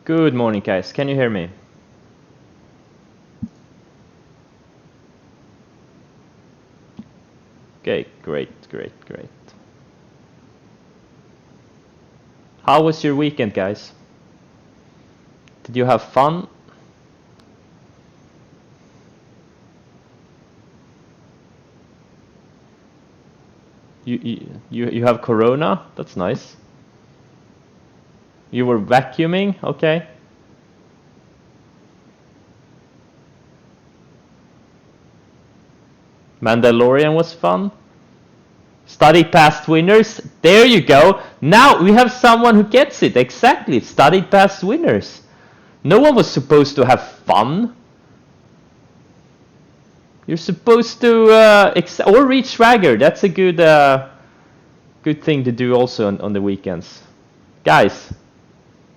Good morning, guys. Can you hear me? Okay, great. How was your weekend, guys? Did you have fun? You have corona? That's nice. You were vacuuming? Okay. Mandalorian was fun. Study past winners. There you go. Now we have someone who gets it. Exactly. Studied past winners. No one was supposed to have fun. You're supposed to or read Swagger. That's a good good thing to do also on the weekends. Guys,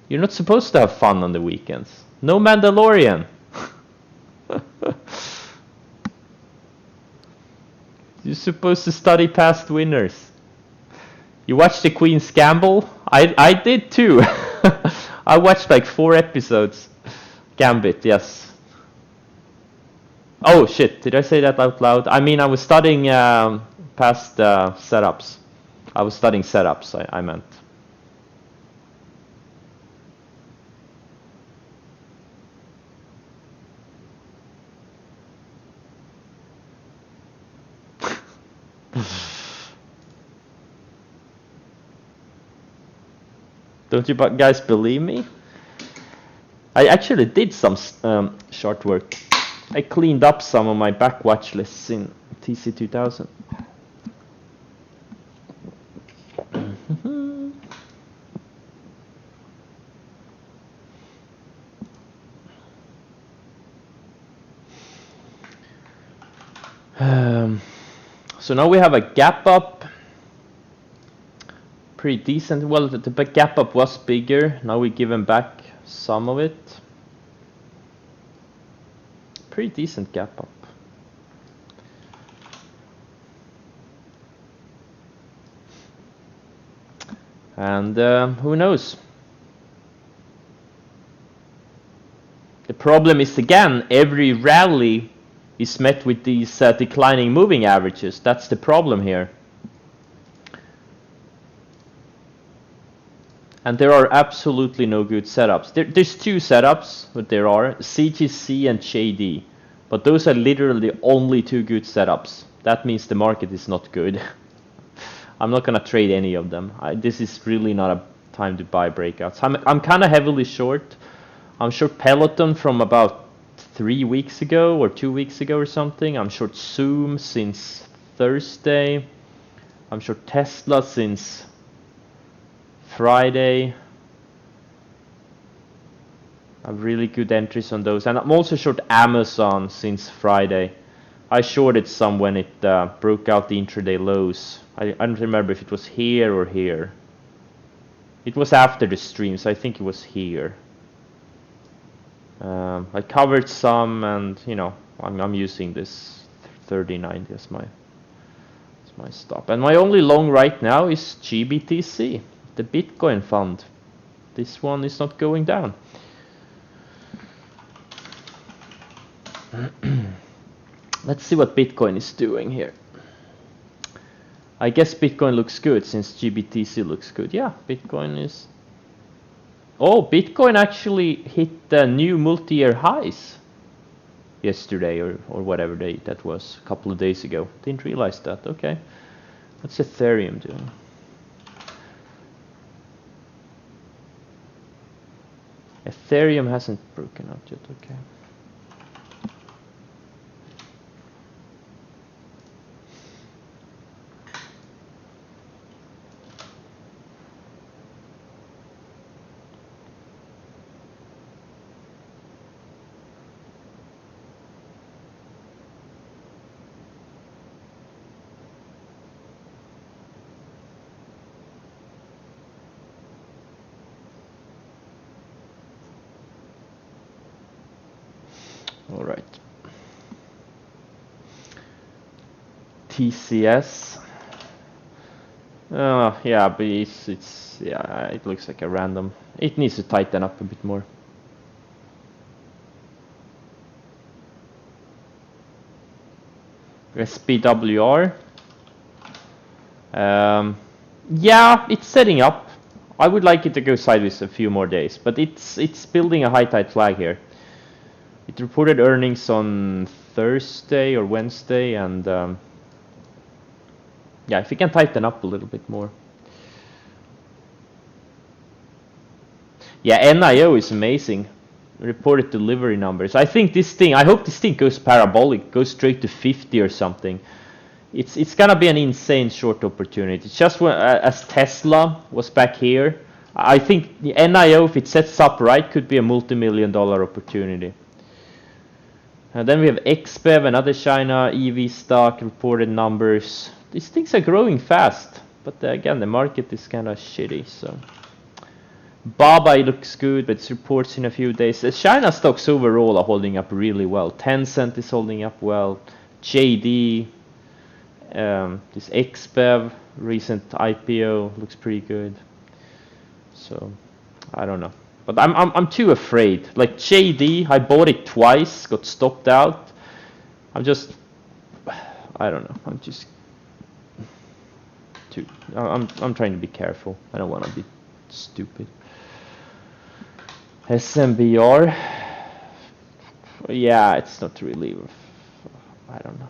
you're not supposed to have fun on the weekends. No Mandalorian. You're supposed to study past winners. You watched the Queen's Gamble? I did too. I watched like 4 episodes. Gambit, yes. Oh shit, did I say that out loud? I mean, I was studying past setups. I was studying setups, I meant. Don't you guys believe me? I actually did some short work. I cleaned up some of my back watch lists in TC2000. So now we have a gap up. Pretty decent. Well, the gap up was bigger. Now we're giving back some of it. Pretty decent gap up. And who knows? The problem is, again, every rally is met with these declining moving averages. That's the problem here. And there are absolutely no good setups. There's 2 setups, but there are CGC and JD. But those are literally the only 2 good setups. That means the market is not good. I'm not gonna trade any of them. This is really not a time to buy breakouts. I'm kind of heavily short. I'm short Peloton from about 3 weeks ago or 2 weeks ago or something. I'm short Zoom since Thursday. I'm short Tesla since Friday. I have really good entries on those, and I'm also short Amazon since Friday. I shorted some when it broke out the intraday lows. I don't remember if it was here or here. It was after the stream, so I think it was here. I covered some, and you know, I'm using this 3090 as my stop. And my only long right now is GBTC, the Bitcoin fund. This one is not going down. Let's see what Bitcoin is doing here. I guess Bitcoin looks good since GBTC looks good. Yeah, Bitcoin is... Oh, Bitcoin actually hit the new multi-year highs yesterday or whatever day that was, a couple of days ago. Didn't realize that. Okay. What's Ethereum doing? Ethereum hasn't broken out yet. Okay. All right. TCS. Yeah, but it's yeah, it looks like a random. It needs to tighten up a bit more. SPWR. Yeah, it's setting up. I would like it to go sideways a few more days, but it's building a high tide flag here. It reported earnings on Thursday or Wednesday, and yeah, if you can tighten up a little bit more. Yeah, NIO is amazing. Reported delivery numbers. I think this thing, I hope this thing goes parabolic, goes straight to 50 or something. It's gonna be an insane short opportunity. It's just when, as Tesla was back here, I think the NIO, if it sets up right, could be a multi-million-dollar opportunity. And then we have XBEV, another China EV stock, reported numbers. These things are growing fast, but again, the market is kind of shitty. So Baba looks good, but it reports in a few days. The China stocks overall are holding up really well. Tencent is holding up well. JD, this XBEV recent IPO looks pretty good. So I don't know, but I'm too afraid. Like JD, I bought it twice, got stopped out. I don't know. I'm trying to be careful. I don't want to be stupid. SMBR, yeah, it's not really. I don't know.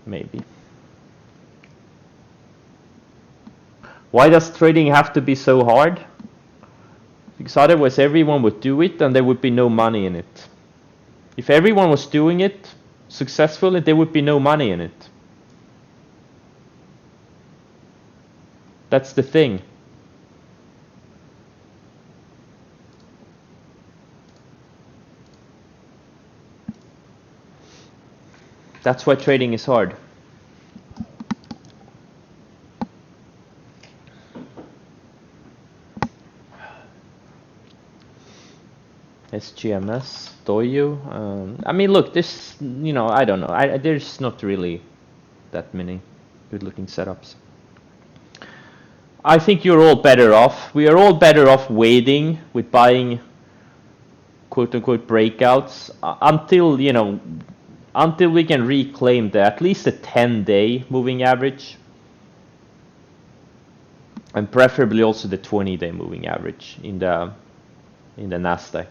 Maybe. Why does trading have to be so hard? Because otherwise everyone would do it and there would be no money in it. If everyone was doing it successfully, there would be no money in it. That's the thing. That's why trading is hard. SGMS, Doyu. I mean, look, this, I don't know. There's not really that many good-looking setups. I think you're all better off. We are all better off waiting with buying quote-unquote breakouts until we can reclaim at least a 10-day moving average, and preferably also the 20-day moving average in the Nasdaq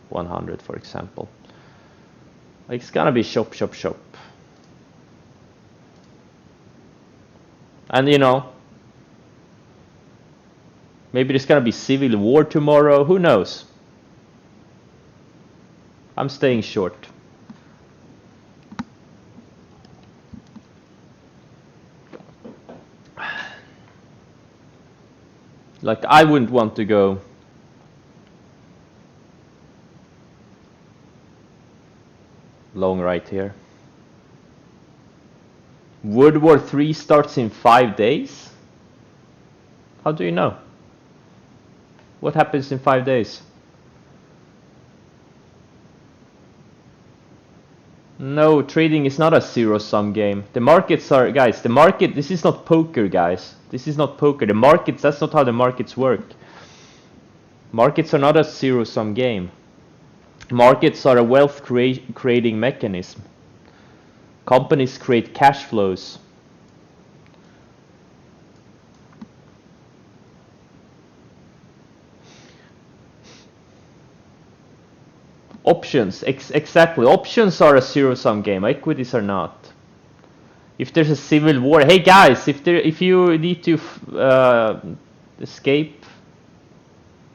100, for example. Like, it's gonna be shop. And maybe there's gonna be civil war tomorrow, who knows? I'm staying short. Like, I wouldn't want to go long right here. World War III starts in 5 days? How do you know? What happens in 5 days? No, trading is not a zero-sum game. The markets are, guys, this is not poker, guys. This is not poker. The markets, that's not how the markets work. Markets are not a zero-sum game. Markets are a wealth creating mechanism. Companies create cash flows. Options, exactly. Options are a zero-sum game. Equities are not. If there's a civil war, hey guys, if you need to escape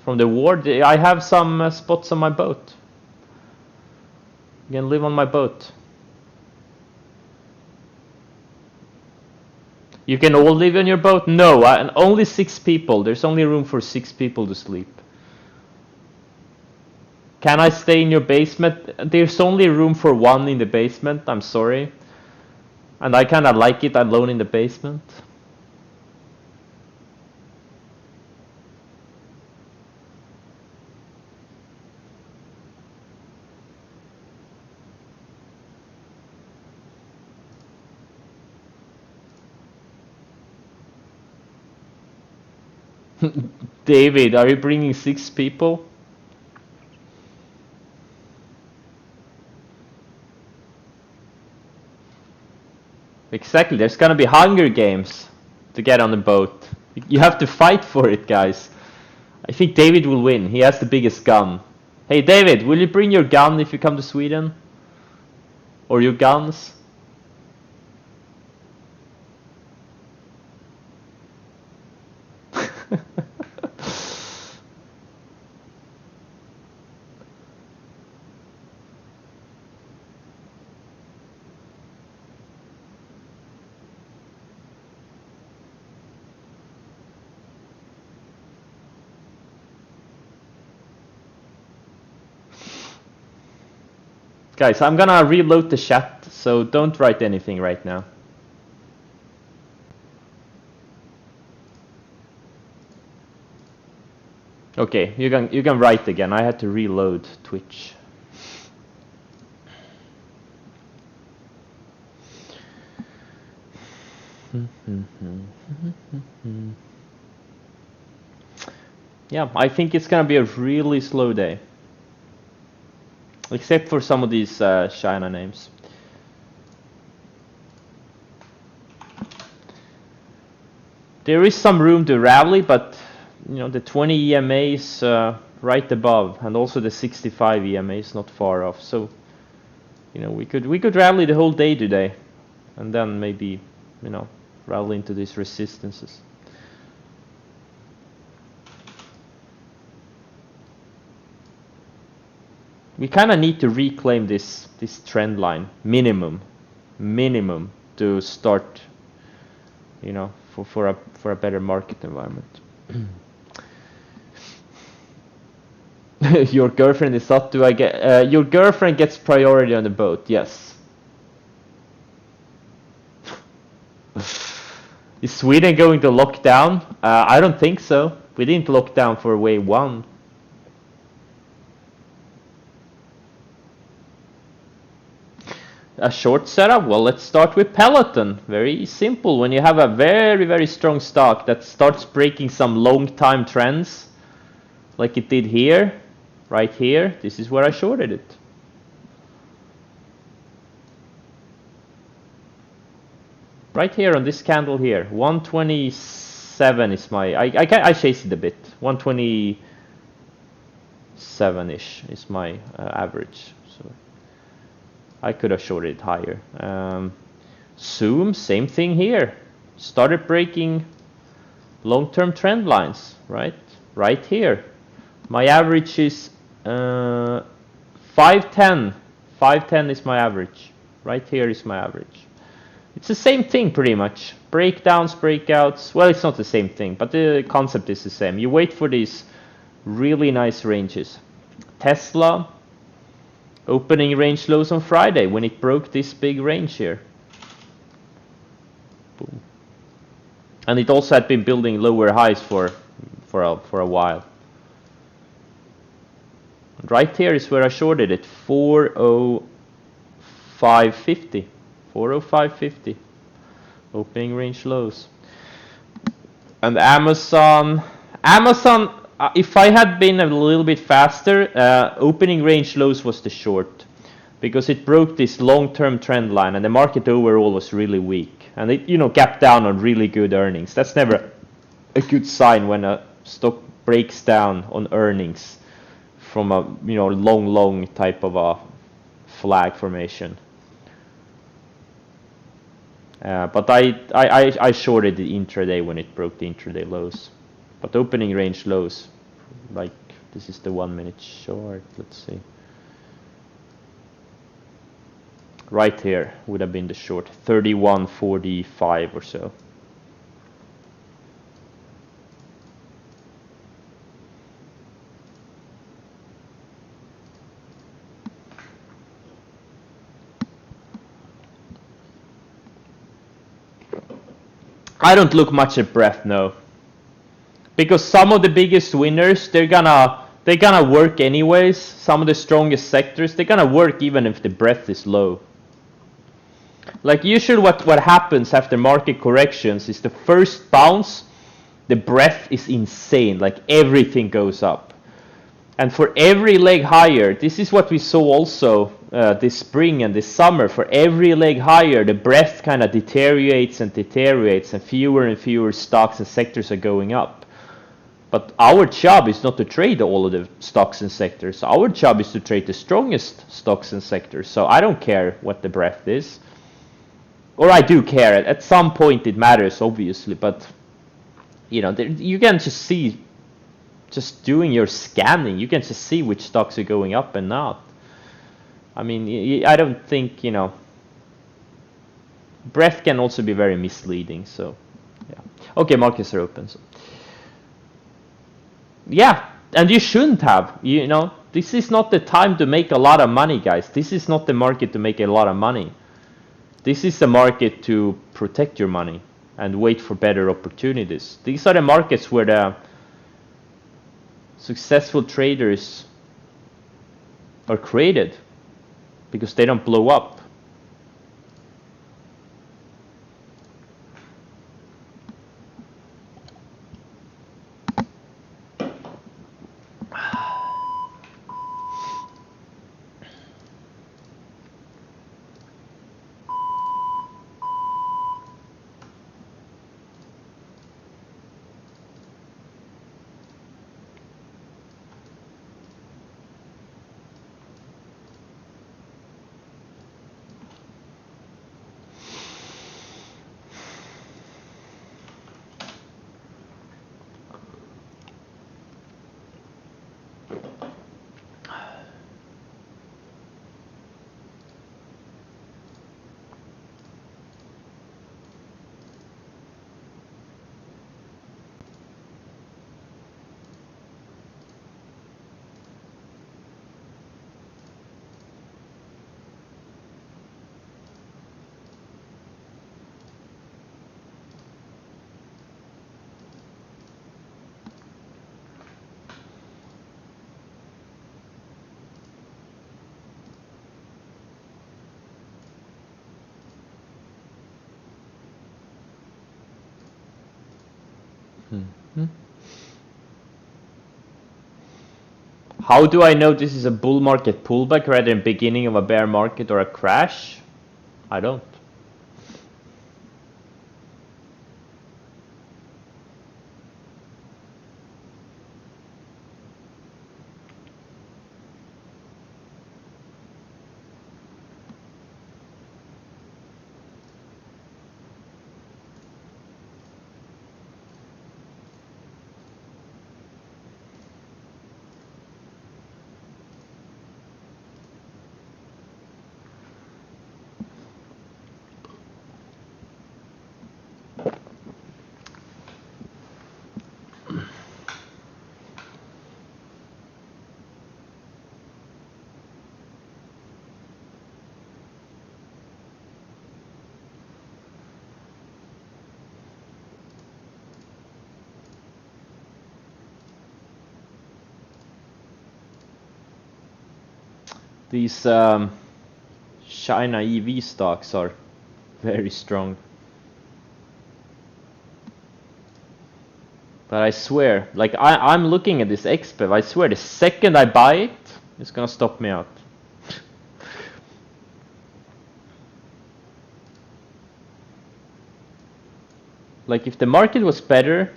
from the war, I have some spots on my boat. You can live on my boat. You can all live on your boat? No, only 6 people. There's only room for 6 people to sleep. Can I stay in your basement? There's only room for 1 in the basement, I'm sorry. And I kinda like it alone in the basement. David, are you bringing 6 people? Exactly, there's gonna be Hunger Games to get on the boat. You have to fight for it, guys. I think David will win. He has the biggest gun. Hey, David, will you bring your gun if you come to Sweden? Or your guns? Guys, I'm gonna reload the chat, so don't write anything right now. Okay, you can write again. I had to reload Twitch. Yeah, I think it's gonna be a really slow day. Except for some of these China names. There is some room to rally, but you know the 20 EMA is right above, and also the 65 EMA is not far off. So you know we could rally the whole day today, and then maybe you know rally into these resistances. We kind of need to reclaim this trend line minimum to start, you know, for a better market environment. Your girlfriend is up. Do I get your girlfriend gets priority on the boat? Yes. Is Sweden going to lock down? I don't think so. We didn't lock down for wave 1. A short setup? Well, let's start with Peloton. Very simple. When you have a very strong stock that starts breaking some long time trends, like it did here, right here, this is where I shorted it. Right here on this candle here, 127 is my, I chased it a bit, 127-ish is my average. So I could have shorted it higher. Zoom, same thing here. Started breaking long-term trend lines, right? Right here. My average is 510. 510 is my average. Right here is my average. It's the same thing pretty much. Breakdowns, breakouts. Well, it's not the same thing, but the concept is the same. You wait for these really nice ranges. Tesla. Opening range lows on Friday when it broke this big range here. Boom. And it also had been building lower highs for a while. And right here is where I shorted it, 405.50. 405.50. Opening range lows. And Amazon, if I had been a little bit faster, opening range lows was the short, because it broke this long-term trend line, and the market overall was really weak, and it gapped down on really good earnings. That's never a good sign when a stock breaks down on earnings from a long type of a flag formation. But I shorted the intraday when it broke the intraday lows. But opening range lows, like this is the 1 minute short, let's see. Right here would have been the short, 31.45 or so. I don't look much at breadth, no. Because some of the biggest winners, they're gonna work anyways. Some of the strongest sectors, they're gonna work even if the breadth is low. Like usually what happens after market corrections is the first bounce, the breadth is insane, like everything goes up. And for every leg higher, this is what we saw also this spring and this summer, for every leg higher, the breadth kind of deteriorates and deteriorates, and fewer stocks and sectors are going up. But our job is not to trade all of the stocks and sectors. Our job is to trade the strongest stocks and sectors. So I don't care what the breadth is. Or I do care. At some point it matters, obviously. But, you know, you can just see, just doing your scanning, you can just see which stocks are going up and not. I mean, I don't think, you know, breadth can also be very misleading. So, yeah. Okay, markets are open. So. Yeah, and you shouldn't have, you know, this is not the time to make a lot of money, guys. This is not the market to make a lot of money. This is the market to protect your money and wait for better opportunities. These are the markets where the successful traders are created, because they don't blow up. How do I know this is a bull market pullback rather than beginning of a bear market or a crash? I don't. These China EV stocks are very strong. But I swear, like I'm looking at this XPEV, I swear the second I buy it, it's gonna stop me out. Like if the market was better,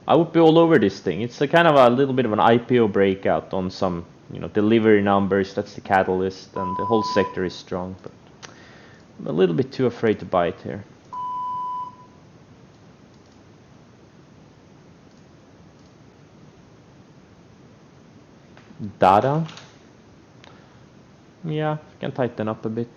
I would be all over this thing. It's a kind of a little bit of an IPO breakout on some, you know, delivery numbers. That's the catalyst, and the whole sector is strong. But I'm a little bit too afraid to buy it here. Data. Yeah, can tighten up a bit.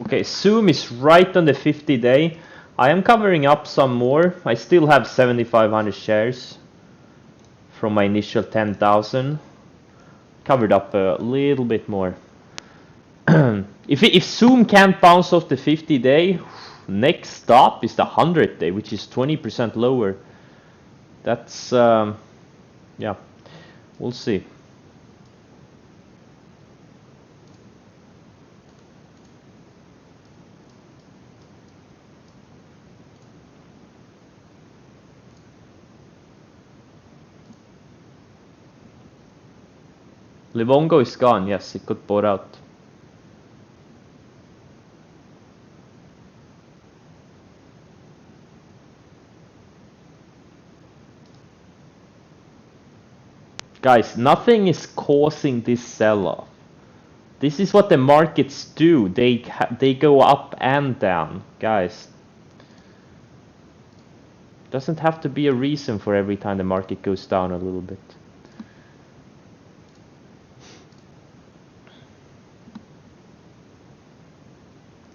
Okay, Zoom is right on the 50-day. I am covering up some more. I still have 7,500 shares from my initial 10,000. Covered up a little bit more. If Zoom can't bounce off the 50-day, next stop is the 100-day, which is 20% lower. That's Yeah, we'll see. Livongo is gone. Yes, it got bought out. Guys, nothing is causing this sell-off. This is what the markets do. They go up and down, guys. Doesn't have to be a reason for every time the market goes down a little bit.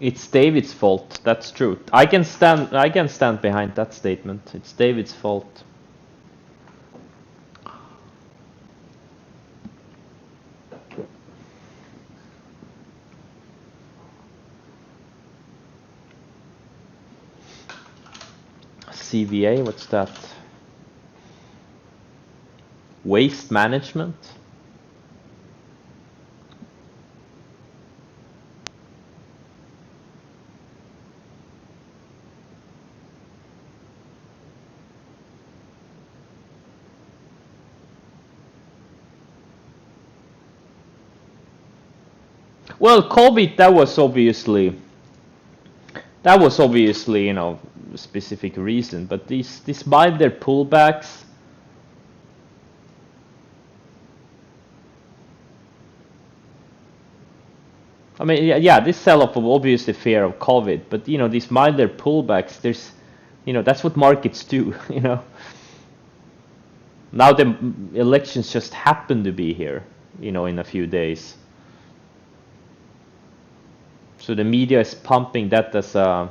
It's David's fault. That's true. I can stand behind that statement. It's David's fault. CVA, what's that? Waste management? Well, COVID, that was obviously, you know, a specific reason, but these milder pullbacks, I mean, yeah, this sell-off was obviously fear of COVID, but you know, these milder pullbacks, there's, you know, that's what markets do, you know. Now the elections just happen to be here, you know, in a few days. So the media is pumping that as a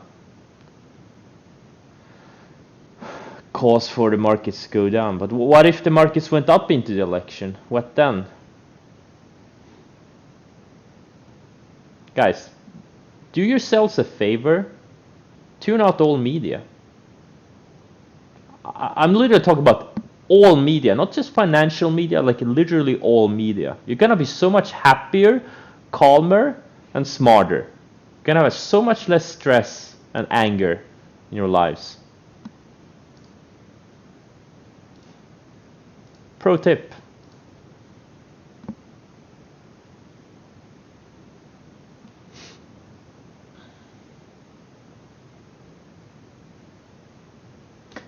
cause for the markets to go down. But what if the markets went up into the election? What then? Guys, do yourselves a favor. Tune out all media. I'm literally talking about all media, not just financial media, like literally all media. You're gonna be so much happier, calmer, and smarter. You're gonna have so much less stress and anger in your lives. Pro tip.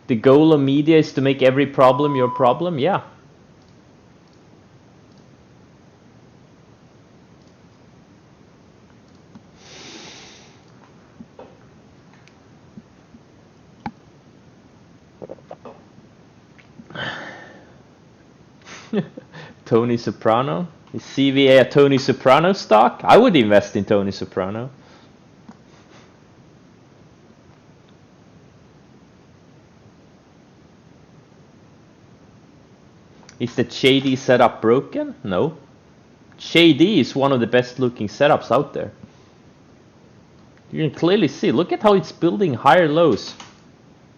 The goal of media is to make every problem your problem? Yeah. Tony Soprano? Is CVA a Tony Soprano stock? I would invest in Tony Soprano. Is the JD setup broken? No. JD is one of the best looking setups out there. You can clearly see, look at how it's building higher lows.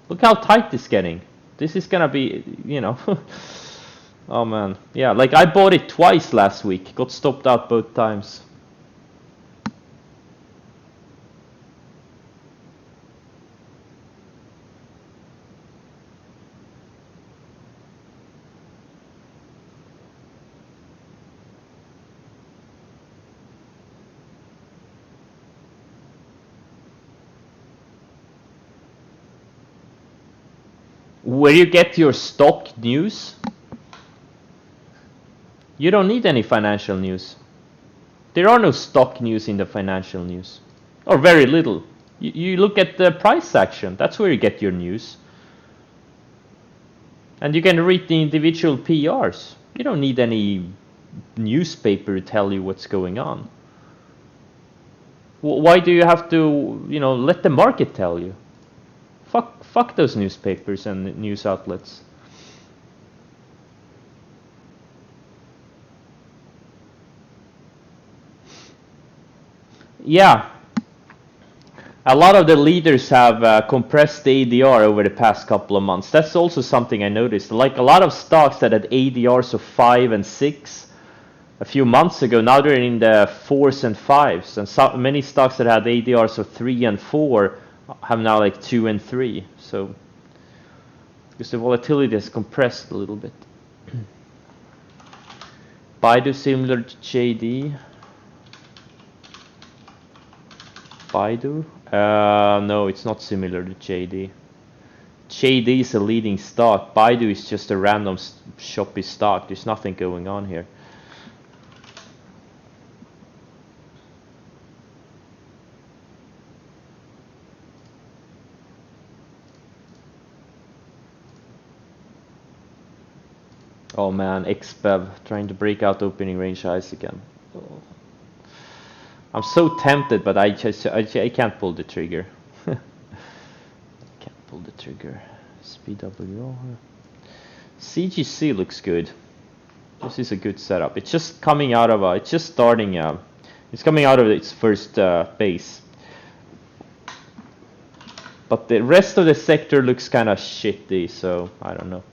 Look how tight it's getting. This is gonna be, you know. Oh man. Yeah, like I bought it twice last week. Got stopped out both times. Where you get your stock news, you don't need any financial news. There are no stock news in the financial news. Or very little. You look at the price section, that's where you get your news. And you can read the individual PRs. You don't need any newspaper to tell you what's going on. Why do you have to, you know, let the market tell you? Fuck those newspapers and news outlets. Yeah. A lot of the leaders have compressed the ADR over the past couple of months. That's also something I noticed. Like a lot of stocks that had ADRs of 5 and 6 a few months ago, now they're in the 4s and 5s. And so many stocks that had ADRs of 3 and 4 have now like 2 and 3. So, because the volatility has compressed a little bit. Baidu similar to JD. Baidu? No, it's not similar to JD. JD is a leading stock. Baidu is just a random shoppy stock. There's nothing going on here. Oh man, XBEV trying to break out opening range highs again. Oh. I'm so tempted, but I can't pull the trigger. I can't pull the trigger. SPWR. CGC looks good. This is a good setup. It's just coming out of it's just starting. It's coming out of its first base. But the rest of the sector looks kind of shitty, so I don't know.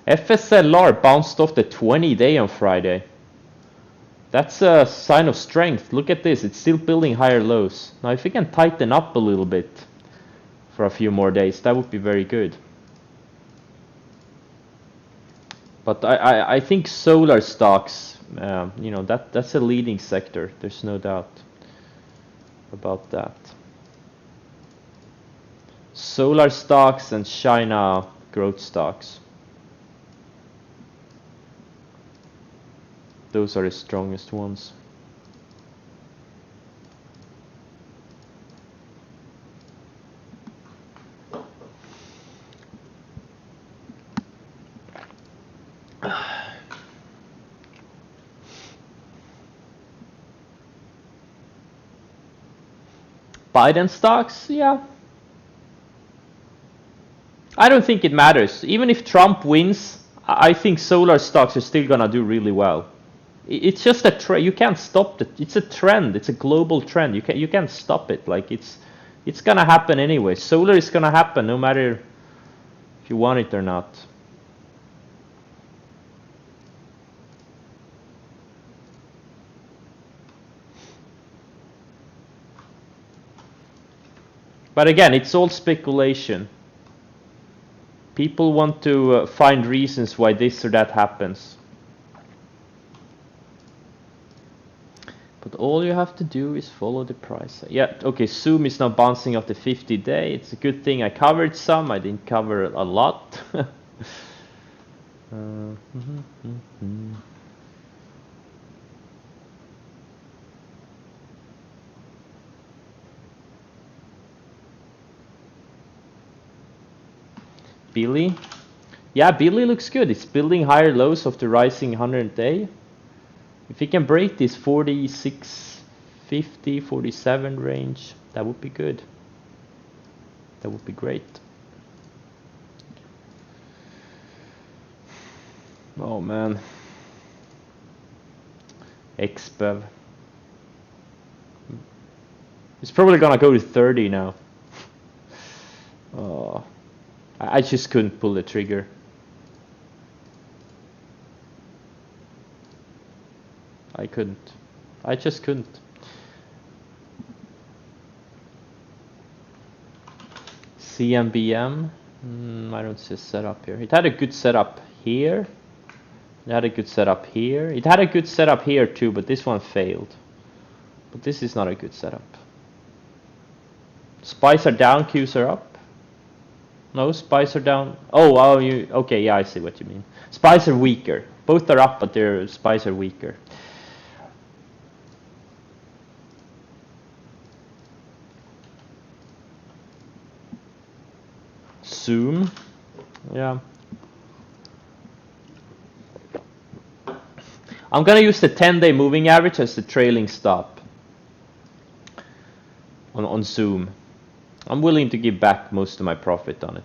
FSLR bounced off the 20-day on Friday. That's a sign of strength. Look at this. It's still building higher lows. Now, if we can tighten up a little bit for a few more days, that would be very good. But I think solar stocks, you know, that's a leading sector. There's no doubt about that. Solar stocks and China growth stocks. Those are the strongest ones. Biden stocks, yeah. I don't think it matters. Even if Trump wins, I think solar stocks are still gonna do really well. It's just a trend. You can't stop it. It's a trend. It's a global trend. You can't stop it. Like it's gonna happen anyway. Solar is gonna happen no matter if you want it or not. But again, it's all speculation. People want to find reasons why this or that happens. But all you have to do is follow the price. Yeah, okay, Zoom is now bouncing off the 50-day. It's a good thing I covered some. I didn't cover a lot. Billy? Yeah, Billy looks good. It's building higher lows of the rising 100-day. If we can break this 46, 50, 47 range, that would be good. That would be great. Oh man. XBEV. It's probably gonna go to 30 now. Oh, I just couldn't pull the trigger. I couldn't. I just couldn't. CMBM. I don't see a setup here. It had a good setup here. It had a good setup here. It had a good setup here too, but this one failed. But this is not a good setup. Spies are down, Qs are up. No, spies are down. Oh, you okay? Yeah, I see what you mean. Spies are weaker. Both are up, but their spies are weaker. Zoom, yeah. I'm gonna use the 10-day moving average as the trailing stop on Zoom. I'm willing to give back most of my profit on it.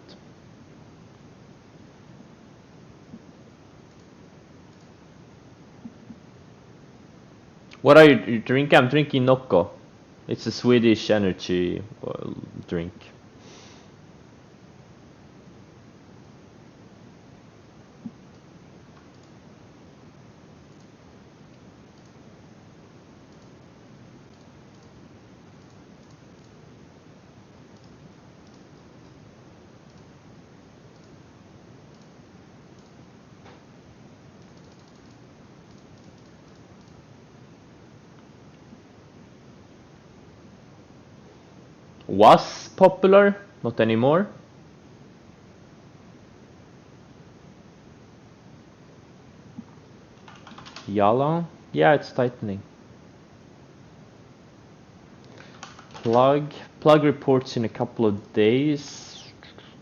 What are you drinking? I'm drinking Nocco. It's a Swedish energy drink. Was popular, not anymore. Yala, yeah, it's tightening. Plug reports in a couple of days,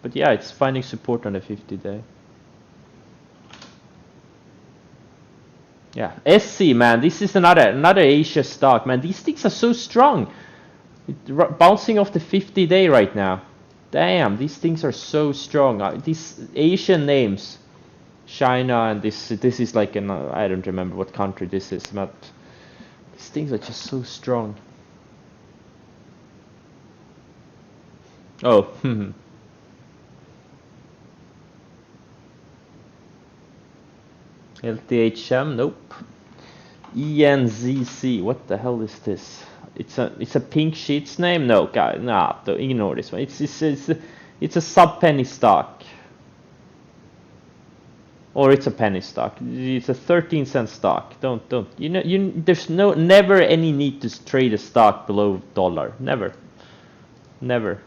but yeah, it's finding support on the 50-day. Yeah, SC, man, this is another Asia stock, man. These things are so strong. Bouncing off the 50-day right now. Damn, these things are so strong. These Asian names, China, and this is like an I don't remember what country this is, but these things are just so strong. Oh, LTHM, nope. ENZC, what the hell is this? It's a pink sheet's name? No, guys, nah, ignore this one. It's a sub penny stock. Or it's a penny stock. It's a 13-cent stock. Don't there's never any need to trade a stock below $1. Never.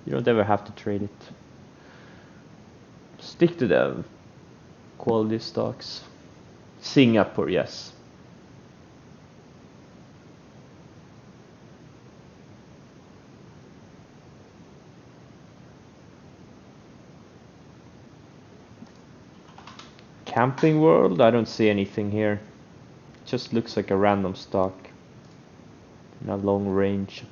You don't ever have to trade it. Stick to the quality stocks. Singapore, yes. Camping World, I don't see anything here. It just looks like a random stock in a long range.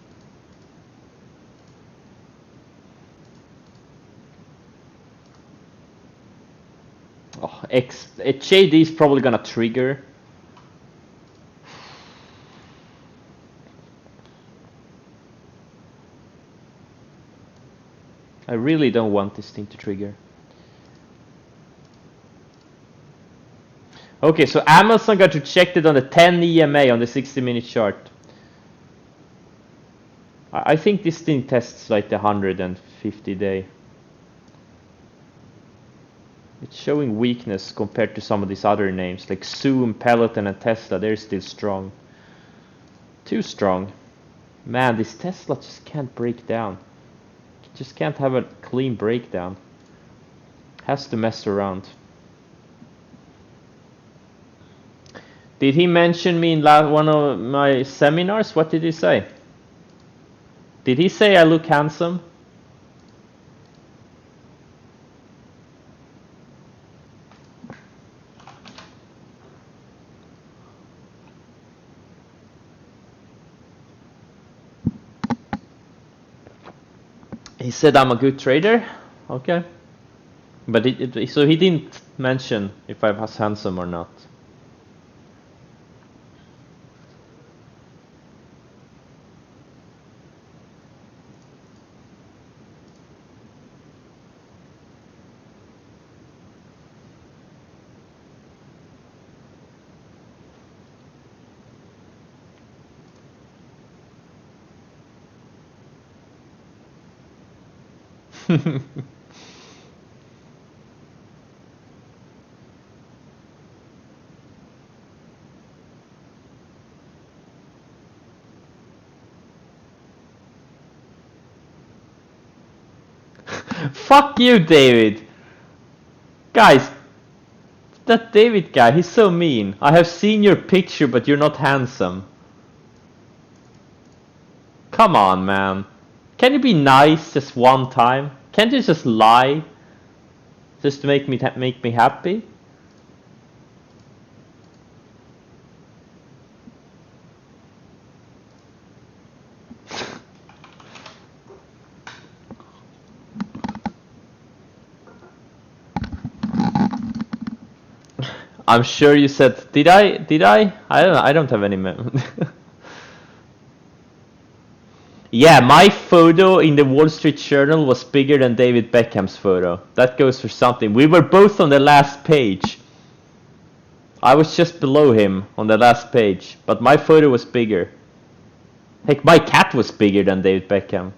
Oh, JD is probably gonna trigger. I really don't want this thing to trigger. Okay, so Amazon got rejected on the 10 EMA on the 60-minute chart. I think this thing tests like the 150-day. It's showing weakness compared to some of these other names like Zoom, Peloton, and Tesla. They're still strong. Too strong. Man, this Tesla just can't break down. Just can't have a clean breakdown. Has to mess around. Did he mention me in one of my seminars? What did he say? Did he say I look handsome? He said I'm a good trader. Okay. But so he didn't mention if I was handsome or not. Fuck you, David. Guys, that David guy, he's so mean. I have seen your picture, but you're not handsome. Come on, man. Can you be nice just one time? Can't you just lie? Just to make me happy? I'm sure you said, did I? Did I? I don't know. I don't have any mem. Yeah, my photo in the Wall Street Journal was bigger than David Beckham's photo. That goes for something. We were both on the last page. I was just below him on the last page, but my photo was bigger. Heck, my cat was bigger than David Beckham.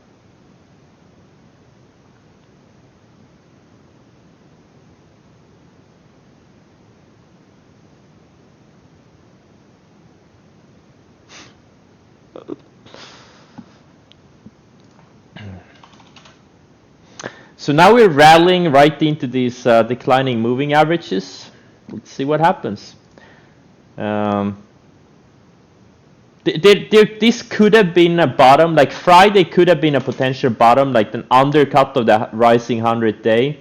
So now we're rallying right into these declining moving averages. Let's see what happens. This could have been a bottom, like Friday could have been a potential bottom, like an undercut of the rising 100-day.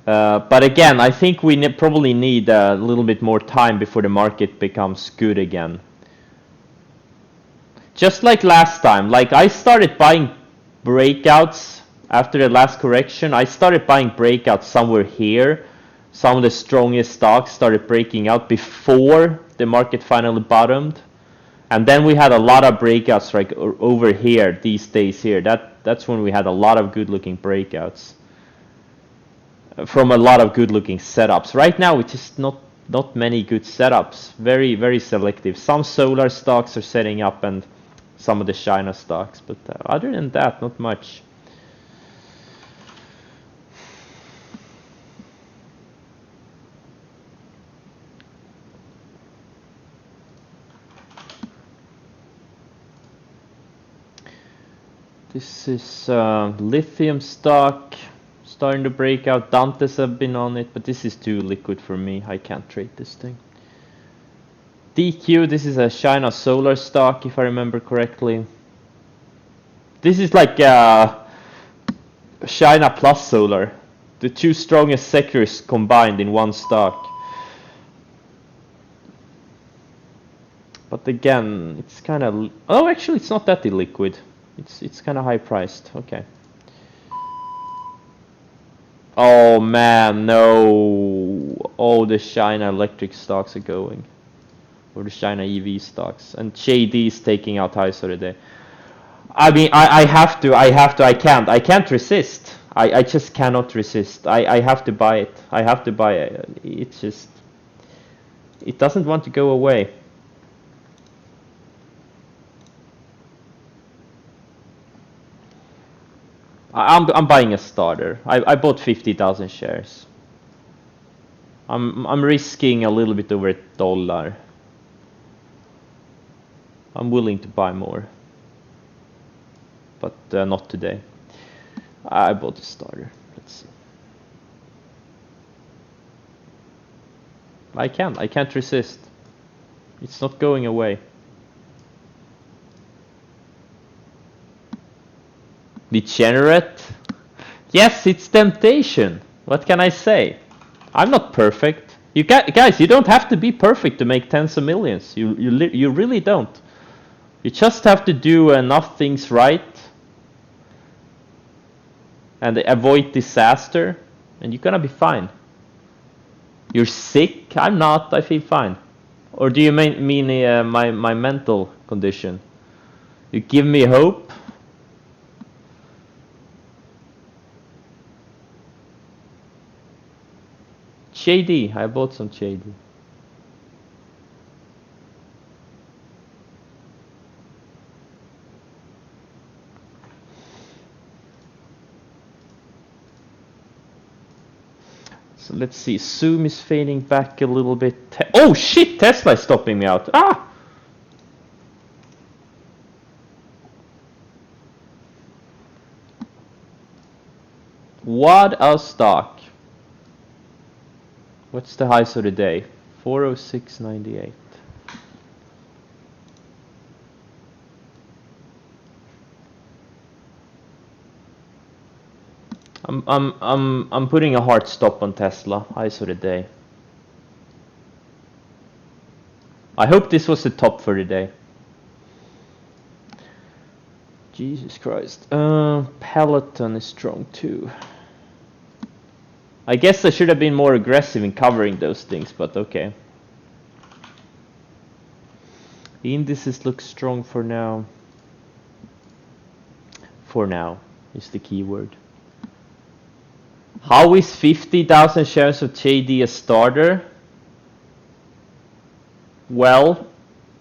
But again, I think we probably need a little bit more time before the market becomes good again. Just like last time, like I started buying breakouts after the last correction. I started buying breakouts somewhere here. Some of the strongest stocks started breaking out before the market finally bottomed. And then we had a lot of breakouts like over here, these days here. That's when we had a lot of good looking breakouts from a lot of good looking setups. Right now it's just not many good setups. Very, very selective. Some solar stocks are setting up and some of the China stocks, but other than that, not much. This is lithium stock starting to break out. Dantes have been on it, but this is too liquid for me. I can't trade this thing. DQ, this is a China solar stock, if I remember correctly. This is like China plus solar. The two strongest sectors combined in one stock. But again, it's kind of... Oh, actually, it's not that illiquid. It's kind of high priced. Okay. Oh man, no. All the China electric stocks are going. Or the China EV stocks. And JD is taking out highs for the day. I mean, I have to, I can't resist. I just cannot resist. I have to buy it. I have to buy it. It's just, it doesn't want to go away. I'm buying a starter. I bought 50,000 shares. I'm risking a little bit over $1. I'm willing to buy more, but not today. I bought a starter. Let's see. I can't resist. It's not going away. Degenerate? Yes, it's temptation. What can I say? I'm not perfect. You guys, you don't have to be perfect to make tens of millions. You really don't. You just have to do enough things right and avoid disaster, and you're gonna be fine. You're sick? I'm not. I feel fine. Or do you mean my mental condition? You give me hope. JD, I bought some JD. So let's see, Zoom is fading back a little bit. Oh shit, Tesla is stopping me out. Ah! What a stock. What's the highs of the day? 406.98. I'm putting a hard stop on Tesla. Highs of the day. I hope this was the top for the day. Jesus Christ. Peloton is strong too. I guess I should have been more aggressive in covering those things, but okay. The indices look strong for now. For now is the key word. How is 50,000 shares of JD a starter? Well,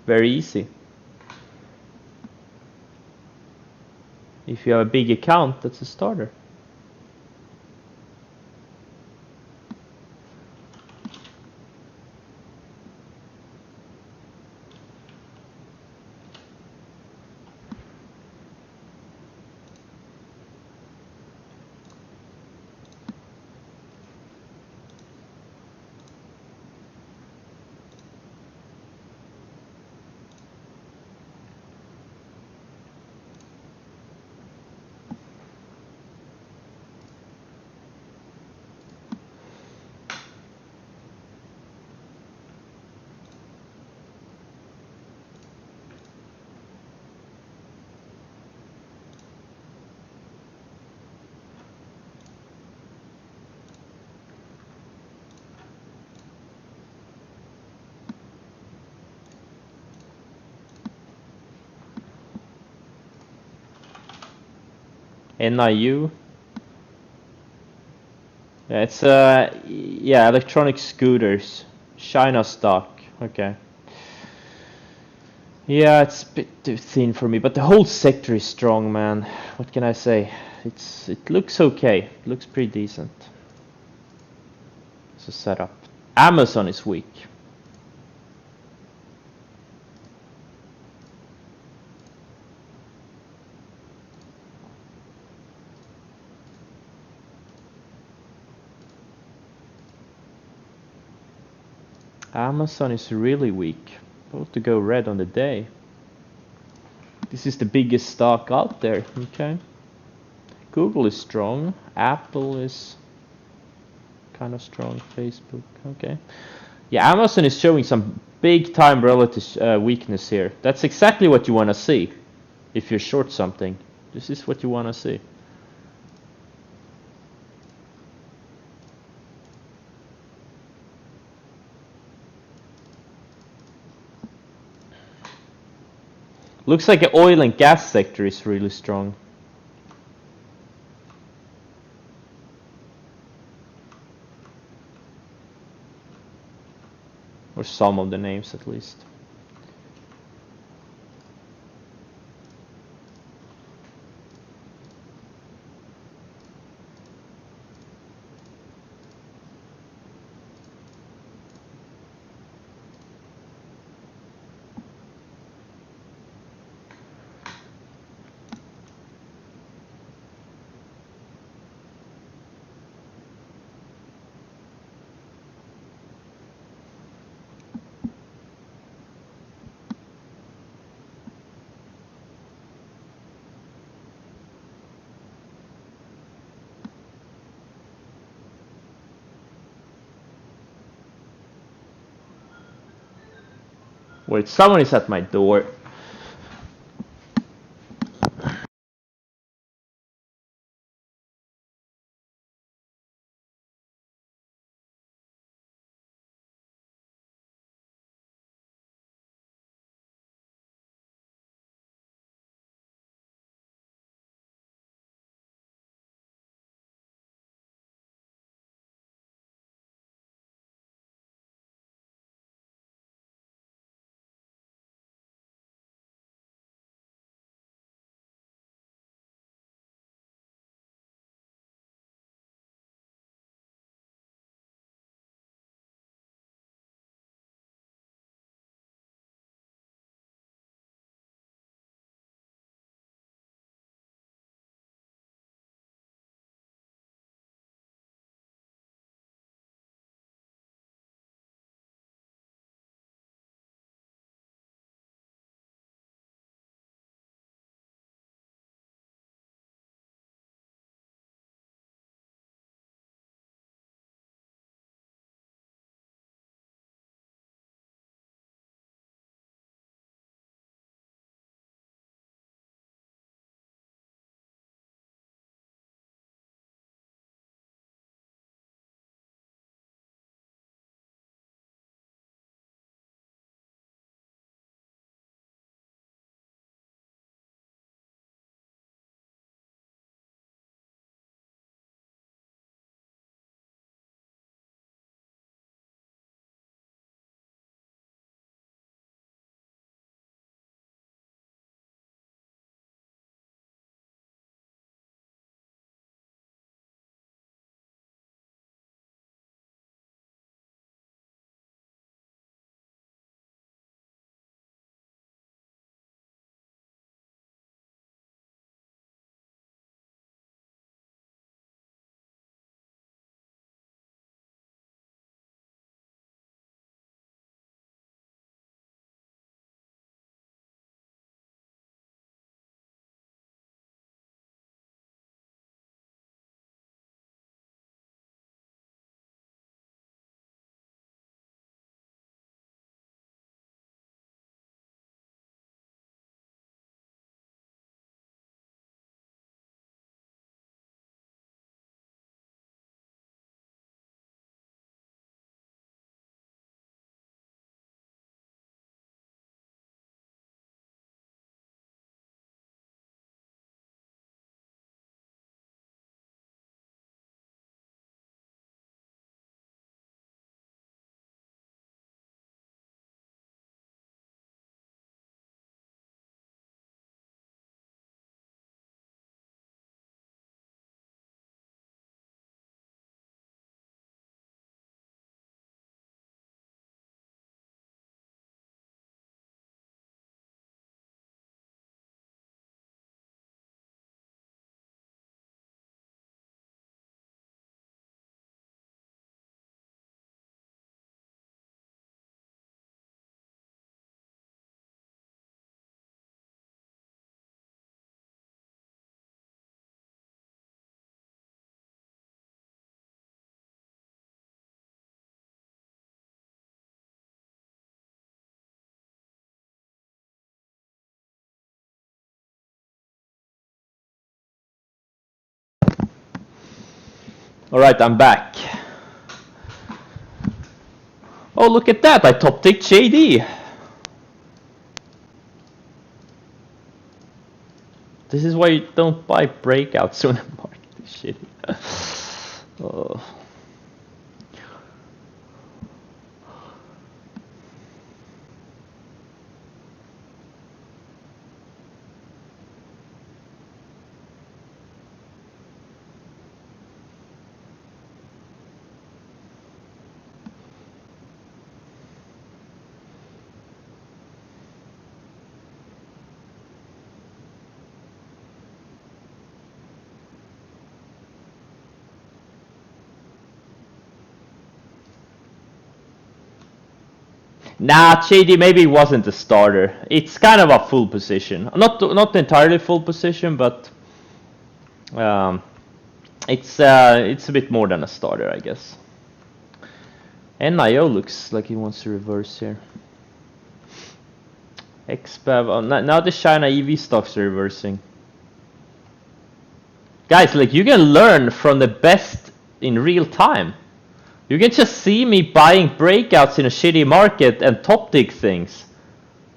very easy. If you have a big account, that's a starter. NIU. Yeah, it's yeah, electronic scooters. China stock. Okay. Yeah, it's a bit too thin for me, but the whole sector is strong, man. What can I say? It looks okay. It looks pretty decent. It's a setup. Amazon is weak. Amazon is really weak. About to go red on the day. This is the biggest stock out there. Okay. Google is strong. Apple is kind of strong. Facebook. Okay. Yeah, Amazon is showing some big time relative weakness here. That's exactly what you want to see if you're short something. This is what you want to see. Looks like the oil and gas sector is really strong. Or some of the names at least. Wait, someone is at my door. Alright, I'm back. Oh, look at that, I top ticked JD. This is why you don't buy breakouts when the market is shitty. Oh. Nah, JD maybe wasn't a starter. It's kind of a full position. Not entirely full position, but it's a bit more than a starter, I guess. NIO looks like he wants to reverse here. XBEV, oh, now the China EV stocks are reversing. Guys, like, you can learn from the best in real time. You can just see me buying breakouts in a shitty market and top tick things.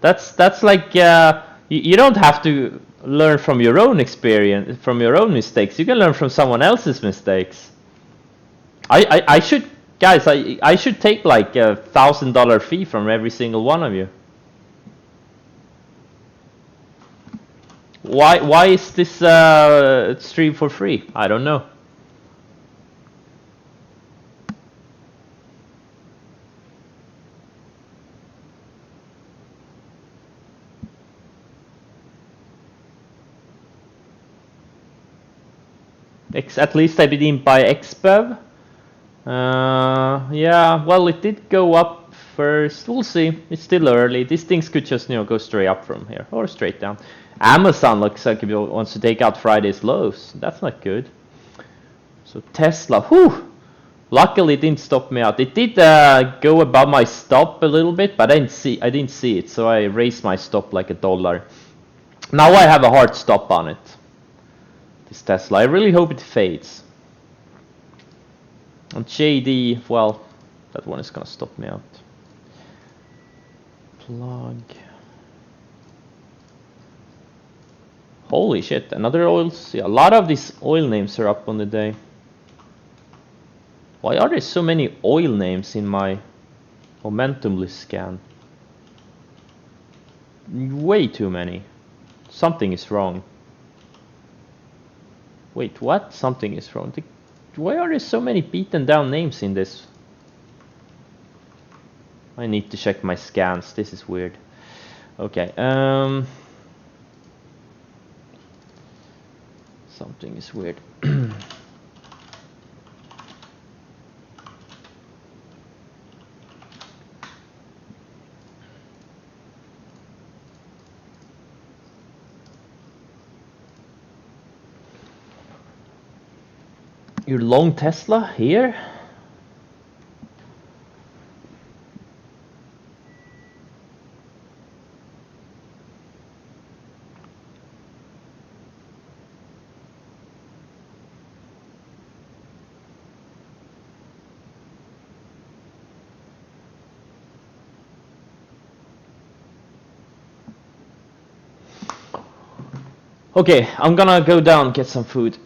That's like you don't have to learn from your own experience, from your own mistakes. You can learn from someone else's mistakes. I should, guys, I should take like $1,000 fee from every single one of you. Why is this stream for free? I don't know. At least I didn't buy XBEV. Yeah, well, it did go up first. We'll see. It's still early. These things could just, go straight up from here or straight down. Amazon looks like it wants to take out Friday's lows. That's not good. So Tesla, whew. Luckily, it didn't stop me out. It did go above my stop a little bit, but I didn't see it, so I raised my stop like $1. Now I have a hard stop on it. This Tesla. I really hope it fades. And JD, well, that one is gonna stop me out. Plug. Holy shit, another oil. Yeah, a lot of these oil names are up on the day. Why are there so many oil names in my momentum list scan? Way too many. Something is wrong. Wait, what? Something is wrong. Why are there so many beaten down names in this? I need to check my scans. This is weird. Okay, something is weird. You're long Tesla here? Okay, I'm gonna go down, get some food.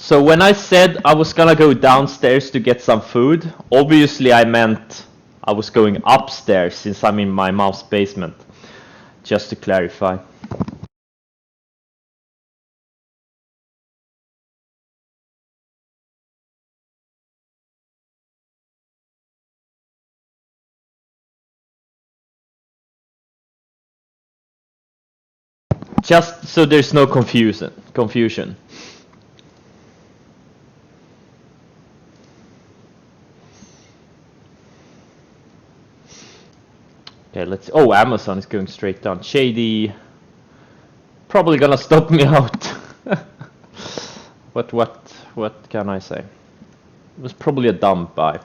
So when I said I was gonna go downstairs to get some food, obviously I meant I was going upstairs since I'm in my mom's basement. Just to clarify. Just so there's no confusion. Okay, let's. Oh, Amazon is going straight down. Shady. Probably gonna stop me out. What can I say? It was probably a dumb buy.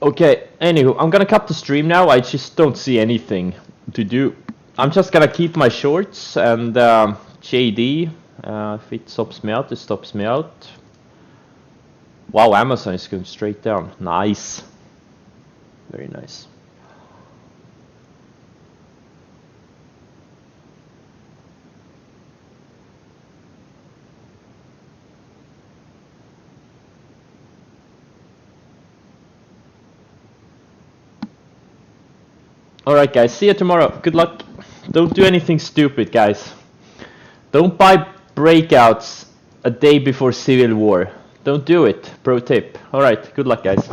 Okay, anywho, I'm gonna cut the stream now. I just don't see anything to do. I'm just gonna keep my shorts and JD. If it stops me out, it stops me out. Wow, Amazon is going straight down. Nice. Very nice. Alright guys, see you tomorrow. Good luck. Don't do anything stupid, guys. Don't buy breakouts a day before Civil War. Don't do it. Pro tip. Alright, good luck guys.